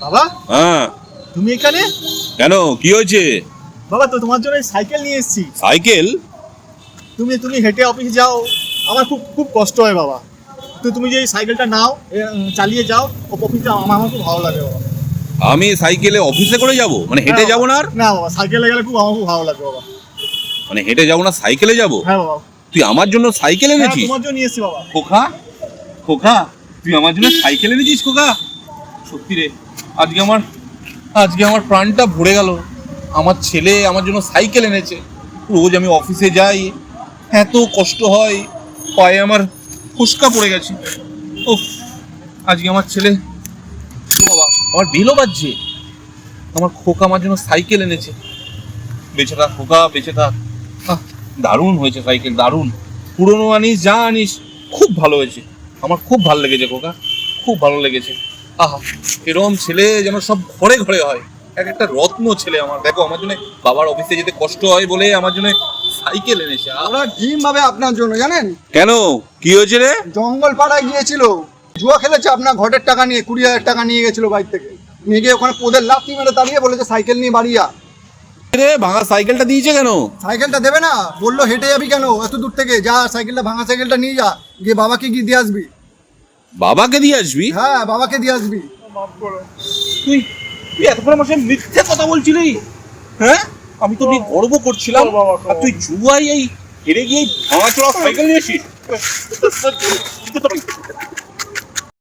বাবা, হ্যাঁ তুমি এখানে? কেন কি হয়েছে? বাবা, তো তোমার জন্য সাইকেল নিয়ে এসেছি। সাইকেল? তুমি তুমি হেঁটে অফিসে যাও, আমার খুব খুব কষ্ট হয় বাবা। তো তুমি যে এই সাইকেলটা নাও, চালিয়ে যাও অফিসে, আমার খুব ভালো লাগে বাবা। আমি সাইকেলে অফিসে করে যাব? মানে হেঁটে যাব না? আর না বাবা, সাইকেলে গেলে আমার খুব ভালো লাগে বাবা। মানে হেঁটে যাব না, সাইকেলে যাব? হ্যাঁ বাবা। তুই আমার জন্য সাইকেল হ্যাঁ, এনেছিস? তোমার জন্য নিয়ে এসেছি বাবা। খোকা, খোকা, তুই আমার জন্য সাইকেল এনেছিস খোকা? সত্যি রে, আজকে আমার প্রাণটা ভরে গেল। আমার ছেলে আমার জন্য সাইকেল এনেছে। রোজ আমি অফিসে যাই, এত কষ্ট হয়, পায়ে আমার ফুসকা পড়ে গেছে। উফ, আজকে আমার ছেলে, ও বাবা, আমার বেলও বাজছে। আমার খোকা আমার জন্য সাইকেল এনেছে। বেঁচে থাক খোকা, বেঁচে থাক। দারুণ হয়েছে সাইকেল, দারুণ। পুরনো আনিস, যা আনিস, খুব ভালো হয়েছে। আমার খুব ভালো লেগেছে খোকা, খুব ভালো লেগেছে। আহা, এরকম ছেলে যেন সব ঘরে ঘরে হয়। এক একটা রত্ন ছেলে আমার। দেখো, আমার জন্য বাবার অফিসে যেতে কষ্ট হয় বলে আমার জন্য সাইকেল এনেছে। ওরা ডিম ভাবে আপনার জন্য, জানেন? কেন, কি হয়েছে রে? জঙ্গল পাড়ায় গিয়েছিল, জুয়া খেলেছে আপনার ঘটের টাকা নিয়ে, 20,000 টাকা নিয়ে গেছিল বাড়ি থেকে। নিয়ে গিয়ে ওখানে পোদের লাথি মেরে দাঁড়িয়ে বলেছে সাইকেল নিয়ে বাড়ি যা। রে, ভাঙা সাইকেলটা দিয়েছে কেন? সাইকেলটা দেবে না, বললো হেঁটে যাবি কেন এত দূর থেকে, যা সাইকেলটা, ভাঙা সাইকেলটা নিয়ে যা, গিয়ে বাবাকে গিয়ে দিয়ে আসবি। বাবাকে দিয়ে আসবি? হ্যাঁ, বাবাকে দিয়ে আসবি। তুই তুই এতক্ষণ আমার সাথে মিথ্যে কথা বলছিলি? হ্যাঁ, আমি তো নিয়ে গর্ব করছিলাম, আর তুই জুয়াই এই হেরে গিয়ে ভাঙা চোরা সাইকেল নিয়ে আসিস?